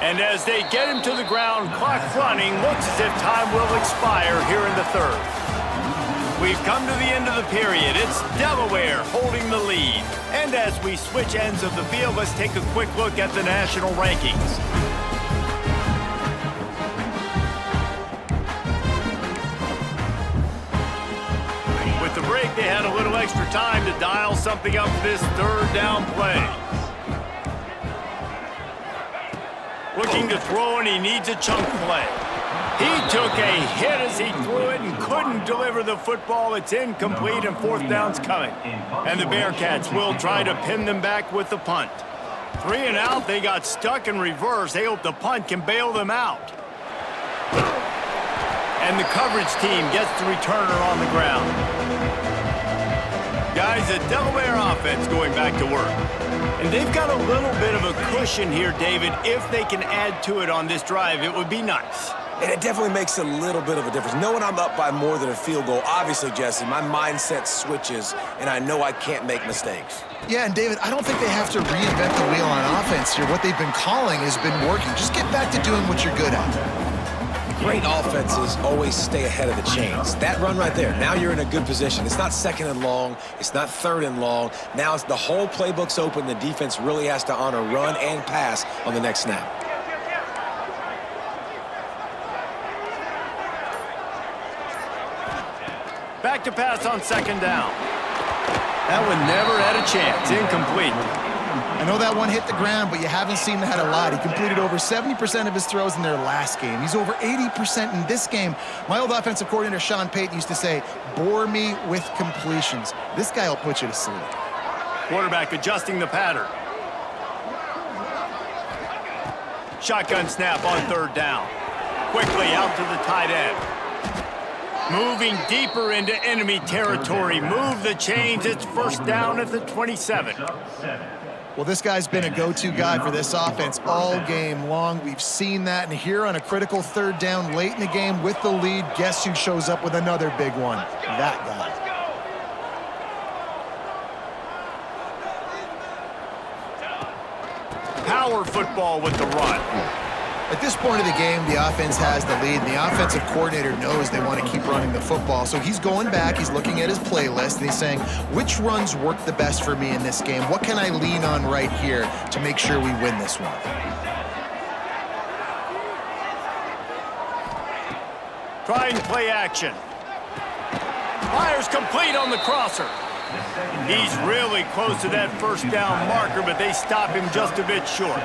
And as they get him to the ground, clock running, looks as if time will expire here in the third. We've come to the end of the period. It's Delaware holding the lead. And as we switch ends of the field, let's take a quick look at the national rankings. With the break, they had a little extra time to dial something up for this third down play. Looking to throw, and he needs a chunk play. He took a hit as he threw it and couldn't deliver the football. It's incomplete and fourth down's coming. And the Bearcats will try to pin them back with the punt. 3 and out, they got stuck in reverse. They hope the punt can bail them out. And the coverage team gets the returner on the ground. Guys, the Delaware offense going back to work. And they've got a little bit of a cushion here, David. If they can add to it on this drive, it would be nice. And it definitely makes a little bit of a difference. Knowing I'm up by more than a field goal, obviously, Jesse, my mindset switches, and I know I can't make mistakes. Yeah, and David, I don't think they have to reinvent the wheel on offense here. What they've been calling has been working. Just get back to doing what you're good at. Great offenses always stay ahead of the chains. That run right there, now you're in a good position. It's not second and long. It's not third and long. Now it's the whole playbook's open. The defense really has to honor run and pass on the next snap. Back to pass on second down. That one never had a chance. Incomplete. I know that one hit the ground, but you haven't seen that a lot. He completed over 70% of his throws in their last game. He's over 80% in this game. My old offensive coordinator, Sean Payton, used to say, bore me with completions. This guy will put you to sleep. Quarterback adjusting the pattern. Shotgun snap on third down. Quickly out to the tight end. Moving deeper into enemy territory. Move the chains. It's first down at the 27. Well, this guy's been a go-to guy for this offense all game long. We've seen that, and here on a critical third down late in the game with the lead, guess who shows up with another big one? That guy. Power football with the run. At this point of the game, the offense has the lead, and the offensive coordinator knows they want to keep running the football. So he's going back, he's looking at his playlist, and he's saying, which runs work the best for me in this game? What can I lean on right here to make sure we win this one? Trying to play action. Fires complete on the crosser. He's really close to that first down marker, but they stop him just a bit short.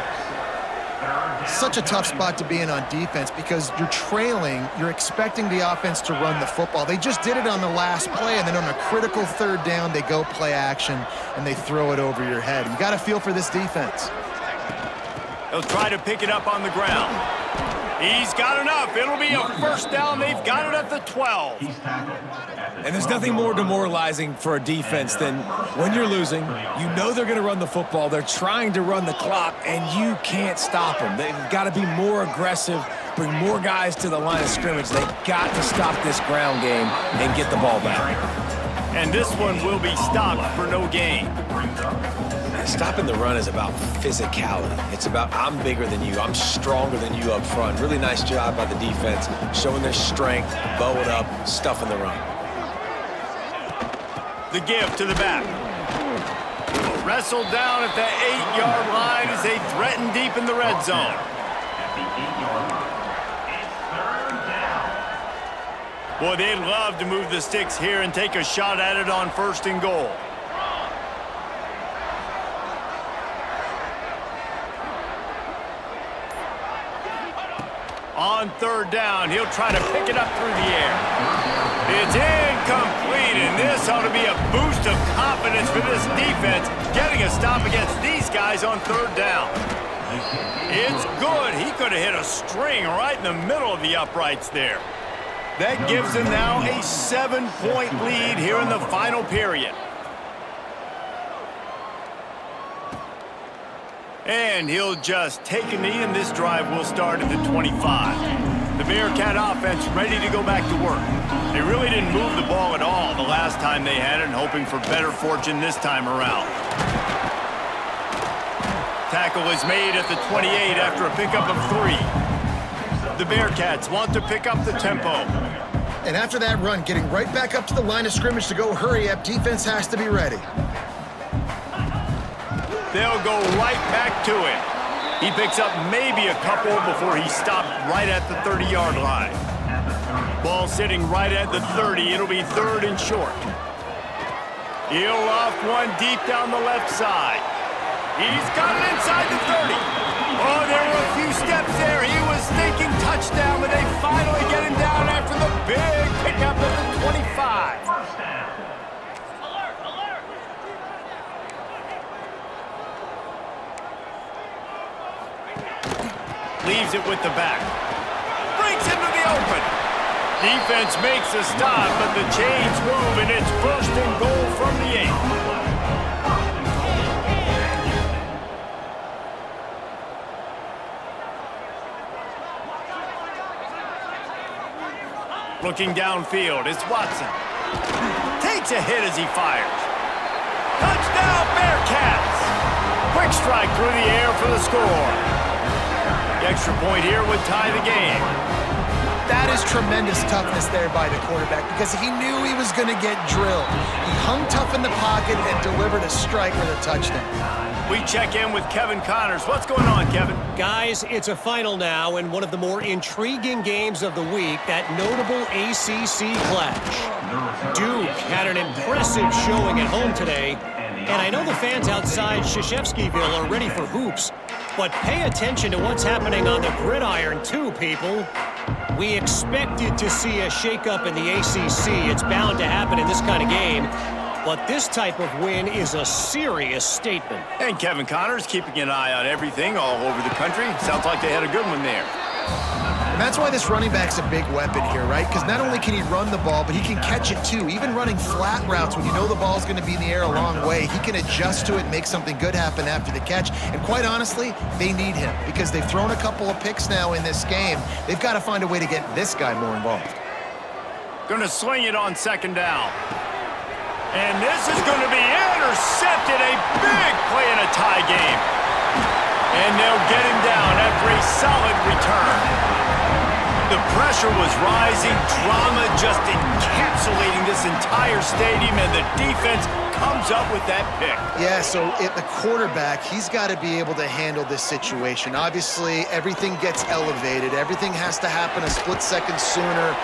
Such a tough spot to be in on defense because you're trailing, you're expecting the offense to run the football. They just did it on the last play, and then on a critical third down, they go play action, and they throw it over your head. You got to feel for this defense. He'll try to pick it up on the ground. He's got enough. It'll be a first down. They've got it at the 12. And there's nothing more demoralizing for a defense than when you're losing, you know they're going to run the football, they're trying to run the clock, and you can't stop them. They've got to be more aggressive, bring more guys to the line of scrimmage. They've got to stop this ground game and get the ball back. And this one will be stopped for no gain. Stopping the run is about physicality. It's about I'm bigger than you, I'm stronger than you up front. Really nice job by the defense, showing their strength, bow it up, stuffing the run. The give to the back. Wrestled down at the 8-yard line as they threaten deep in the red zone. Boy, they'd love to move the sticks here and take a shot at it on first and goal. On third down, he'll try to pick it up through the air. It's incomplete, and this ought to be a boost of confidence for this defense, getting a stop against these guys on third down. It's good. He could have hit a string right in the middle of the uprights there. That gives him now a 7-point lead here in the final period. And he'll just take a knee, and this drive will start at the 25. The Bearcat offense ready to go back to work. They really didn't move the ball at all the last time they had it, and hoping for better fortune this time around. Tackle is made at the 28 after a pickup of 3. The Bearcats want to pick up the tempo. And after that run, getting right back up to the line of scrimmage to go hurry up, defense has to be ready. They'll go right back to it. He picks up maybe a couple before he stopped right at the 30-yard line. Ball sitting right at the 30. It'll be third and short. He'll loft one deep down the left side. He's got it inside the 30. Oh, there were a few steps there. He was thinking touchdown, but they finally get him down. leaves it with the back. Breaks into the open. Defense makes a stop, but the chains move, and it's 1st and goal from the 8. Looking downfield, it's Watson. Takes a hit as he fires. Touchdown, Bearcats! Quick strike through the air for the score. The extra point here would tie the game. That is tremendous toughness there by the quarterback because he knew he was going to get drilled. He hung tough in the pocket and delivered a strike for the touchdown. We check in with Kevin Connors. What's going on, Kevin? Guys, it's a final now in one of the more intriguing games of the week, that notable ACC clash. Duke had an impressive showing at home today, and I know the fans outside Krzyzewskiville are ready for hoops, but pay attention to what's happening on the gridiron too, people. We expected to see a shakeup in the ACC. It's bound to happen in this kind of game. But this type of win is a serious statement. And Kevin Connors keeping an eye on everything all over the country. Sounds like they had a good one there. And that's why this running back's a big weapon here, right? Because not only can he run the ball, but he can catch it too. Even running flat routes when you know the ball's going to be in the air a long way, he can adjust to it and make something good happen after the catch. And quite honestly, they need him because they've thrown a couple of picks now in this game. They've got to find a way to get this guy more involved. Going to swing it on 2nd down. And this is going to be intercepted. A big play in a tie game. And they'll get him down after a solid return. The pressure was rising. Drama just encapsulating this entire stadium, and the defense comes up with that pick. Yeah, so at the quarterback, he's got to be able to handle this situation. Obviously, everything gets elevated. Everything has to happen a split second sooner.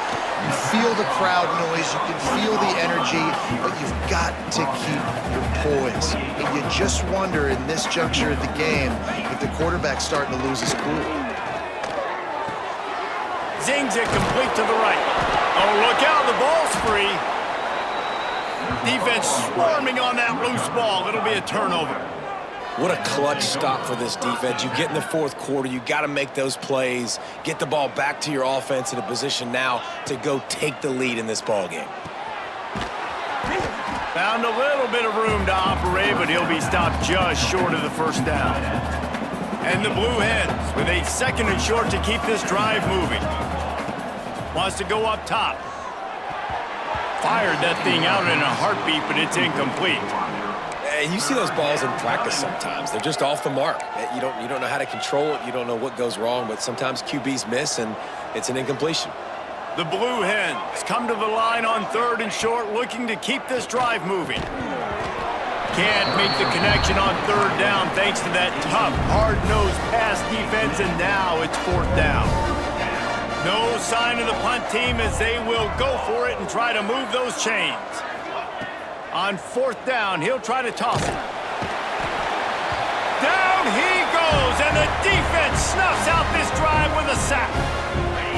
You feel the crowd noise. You can feel the energy, but you've got to keep your poise. And you just wonder in this juncture of the game if the quarterback's starting to lose his cool. Zings it complete to the right. Oh, look out, the ball's free. Defense swarming on that loose ball. It'll be a turnover. What a clutch stop for this defense. You get in the 4th quarter, you got to make those plays, get the ball back to your offense in a position now to go take the lead in this ball game. Found a little bit of room to operate, but he'll be stopped just short of the 1st down. And the Blue Hens with a 2nd and short to keep this drive moving. Wants to go up top. Fired that thing out in a heartbeat, but it's incomplete. And you see those balls in practice sometimes. They're just off the mark. You don't know how to control it. You don't know what goes wrong, but sometimes QBs miss, and it's an incompletion. The Blue Hens come to the line on 3rd and short, looking to keep this drive moving. Can't make the connection on 3rd down thanks to that tough, hard-nosed pass defense, and now it's 4th down. No sign of the punt team as they will go for it and try to move those chains. On 4th down, he'll try to toss it. Down he goes, and the defense snuffs out this drive with a sack.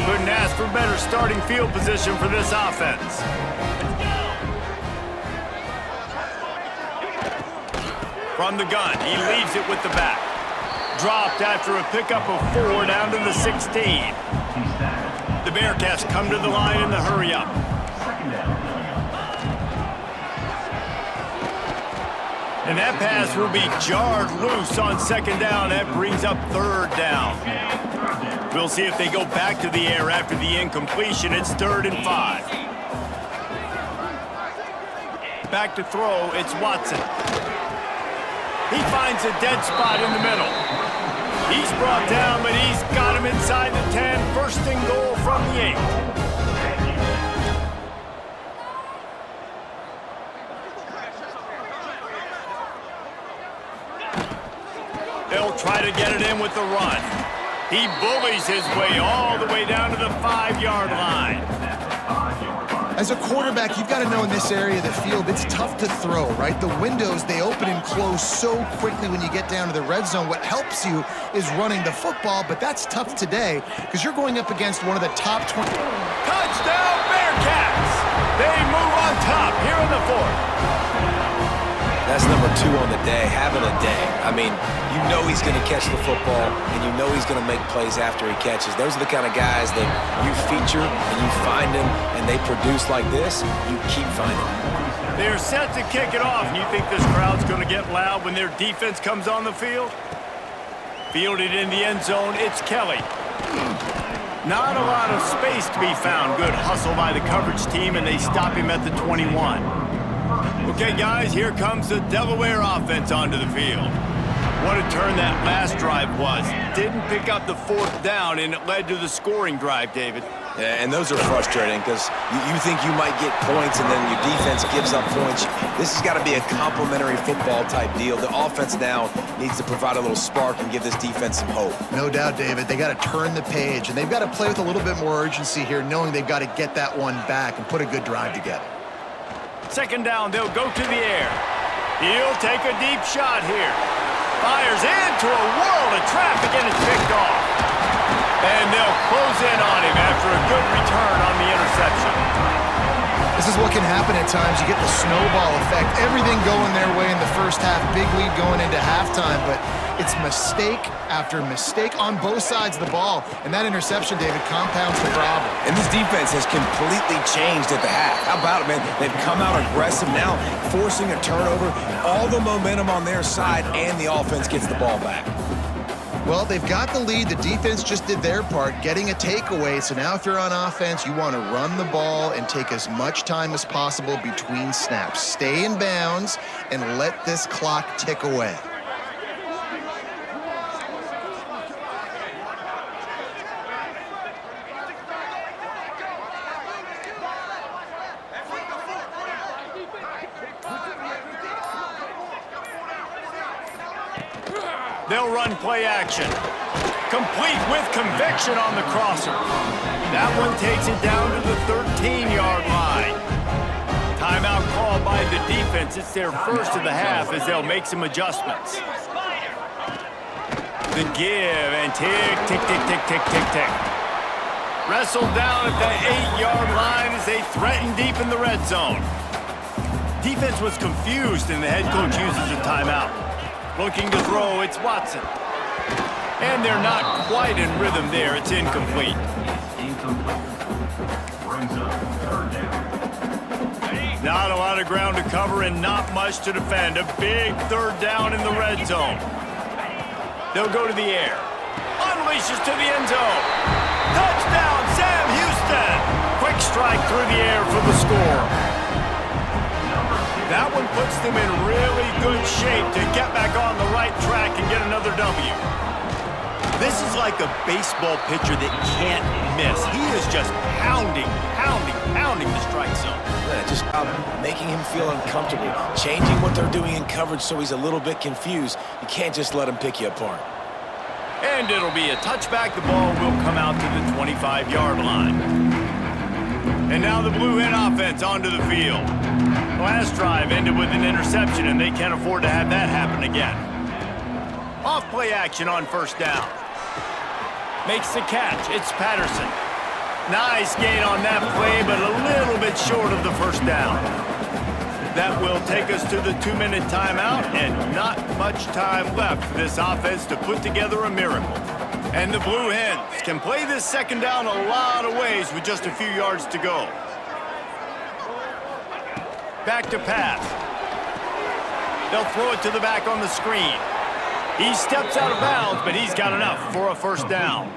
Couldn't ask for better starting field position for this offense. From the gun, he leaves it with the back. Dropped after a pickup of 4 down to the 16. The Bearcats come to the line in the hurry-up. And that pass will be jarred loose on 2nd down. That brings up 3rd down. We'll see if they go back to the air after the incompletion. It's 3rd and 5. Back to throw, it's Watson. He finds a dead spot in the middle. He's brought down, but he's got him inside the 10. 1st and goal from the 8. They'll try to get it in with the run. He bullies his way all the way down to the 5-yard line. As a quarterback, you've got to know in this area of the field, it's tough to throw, right? The windows, they open and close so quickly when you get down to the red zone. What helps you is running the football, but that's tough today because you're going up against one of the top 20. Touchdown, Bearcats! They move on top here in the 4th. That's number 2 on the day, having a day. I mean, you know he's going to catch the football, and you know he's going to make plays after he catches. Those are the kind of guys that you feature and you find them, and they produce like this, you keep finding them. They're set to kick it off, and you think this crowd's going to get loud when their defense comes on the field? Fielded in the end zone, it's Kelly. Not a lot of space to be found. Good hustle by the coverage team, and they stop him at the 21. Okay, guys, here comes the Delaware offense onto the field. What a turn that last drive was. Didn't pick up the 4th down, and it led to the scoring drive, David. Yeah, and those are frustrating because you think you might get points and then your defense gives up points. This has got to be a complementary football type deal. The offense now needs to provide a little spark and give this defense some hope. No doubt, David. They got to turn the page, and they've got to play with a little bit more urgency here, knowing they've got to get that one back and put a good drive together. Second down, they'll go to the air. He'll take a deep shot here. Fires into a world of traffic, and it's picked off. And they'll close in on him after a good return on the interception. This is what can happen at times. You get the snowball effect. Everything going their way in the first half. Big lead going into halftime, but it's mistake after mistake on both sides of the ball. And that interception, David, compounds the problem. And this defense has completely changed at the half. How about it, man? They've come out aggressive now, forcing a turnover. All the momentum on their side, and the offense gets the ball back. Well, they've got the lead. The defense just did their part, getting a takeaway. So now if you're on offense, you want to run the ball and take as much time as possible between snaps. Stay in bounds and let this clock tick away. They'll run play action. Complete with conviction on the crosser. That one takes it down to the 13-yard line. Timeout called by the defense. It's their first of the half as they'll make some adjustments. The give and tick, tick, tick, tick, tick, tick, tick. Wrestled down at the 8-yard line as they threaten deep in the red zone. Defense was confused and the head coach uses a timeout. Looking to throw, it's Watson. And they're not quite in rhythm there. It's incomplete. Brings up 3rd down. Not a lot of ground to cover and not much to defend. A big 3rd down in the red zone. They'll go to the air. Unleashes to the end zone. Touchdown, Sam Houston. Quick strike through the air for the score. That one puts them in really good shape to get back on the right track and get another W. This is like a baseball pitcher that can't miss. He is just pounding the strike zone. Yeah, just making him feel uncomfortable, changing what they're doing in coverage so he's a little bit confused. You can't just let him pick you apart. And it'll be a touchback. The ball will come out to the 25-yard line. And now the Blue Hen offense onto the field. Last drive ended with an interception, and they can't afford to have that happen again. Off play action on 1st down. Makes the catch. It's Patterson. Nice gain on that play, but a little bit short of the 1st down. That will take us to the 2-minute timeout, and not much time left for this offense to put together a miracle. And the Blue Hens can play this 2nd down a lot of ways with just a few yards to go. Back to pass. They'll throw it to the back on the screen. He steps out of bounds, but he's got enough for a 1st down.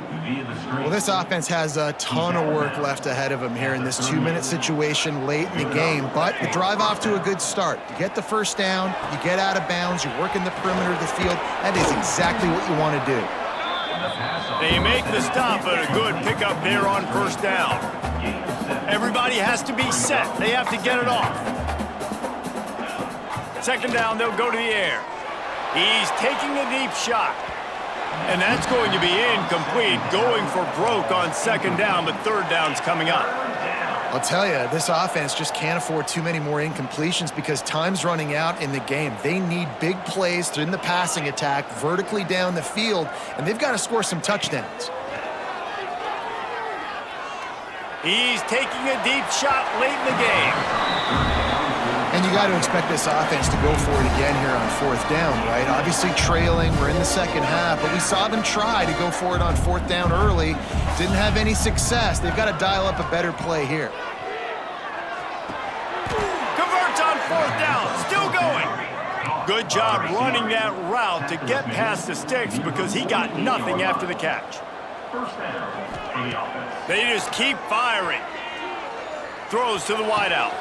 Well, this offense has a ton of work left ahead of them here in this 2-minute situation late in the game, but the drive off to a good start. You get the 1st down, you get out of bounds, you work in the perimeter of the field. That is exactly what you want to do. They make the stop, but a good pickup there on 1st down. Everybody has to be set. They have to get it off. 2nd down, they'll go to the air. He's taking a deep shot. And that's going to be incomplete. Going for broke on 2nd down, but 3rd down's coming up. I'll tell you, this offense just can't afford too many more incompletions because time's running out in the game. They need big plays in the passing attack, vertically down the field, and they've got to score some touchdowns. He's taking a deep shot late in the game. And you got to expect this offense to go for it again here on 4th down, right? Obviously trailing, we're in the second half, but we saw them try to go for it on 4th down early. Didn't have any success. They've got to dial up a better play here. Converts on 4th down, still going. Good job running that route to get past the sticks because he got nothing after the catch. First down for the offense. They just keep firing. Throws to the wideout.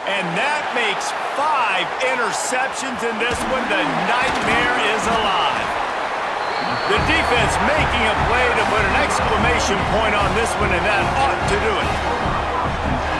And that makes 5 interceptions in this one. The nightmare is alive. The defense making a play to put an exclamation point on this one, and that ought to do it.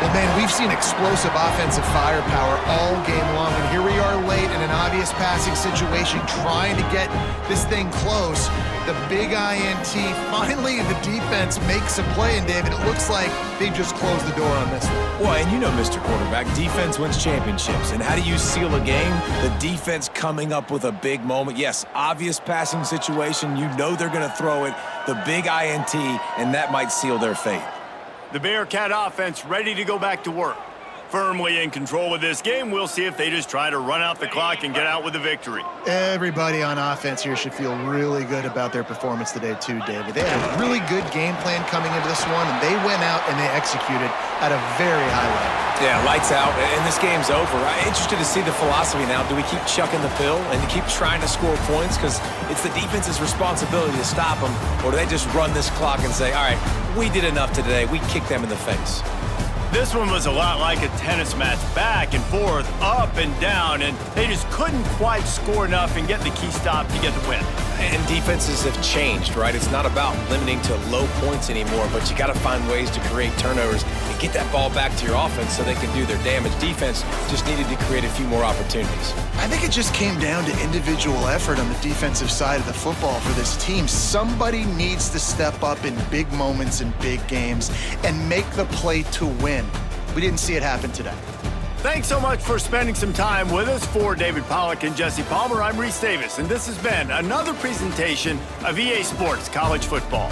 Well, man, we've seen explosive offensive firepower all game long, and here we are late in an obvious passing situation trying to get this thing close. The big INT, finally the defense makes a play, and David, it looks like they just closed the door on this one. Well, and you know, Mr. Quarterback, defense wins championships. And how do you seal a game? The defense coming up with a big moment. Yes, obvious passing situation. You know they're going to throw it. The big INT, and that might seal their fate. The Bearcat offense ready to go back to work. Firmly in control of this game. We'll see if they just try to run out the clock and get out with a victory. Everybody on offense here should feel really good about their performance today too, David. They had a really good game plan coming into this one, and they went out and they executed at a very high level. Yeah, lights out, and this game's over. I'm interested to see the philosophy now. Do we keep chucking the pill and keep trying to score points because it's the defense's responsibility to stop them, or do they just run this clock and say, all right, we did enough today, we kicked them in the face? This one was a lot like a tennis match, back and forth, up and down, and they just couldn't quite score enough and get the key stop to get the win. And defenses have changed, right? It's not about limiting to low points anymore, but you got to find ways to create turnovers and get that ball back to your offense so they can do their damage. Defense just needed to create a few more opportunities. I think it just came down to individual effort on the defensive side of the football for this team. Somebody needs to step up in big moments in big games and make the play to win. We didn't see it happen today. Thanks so much for spending some time with us. For David Pollack and Jesse Palmer, I'm Reese Davis, and this has been another presentation of EA Sports College Football.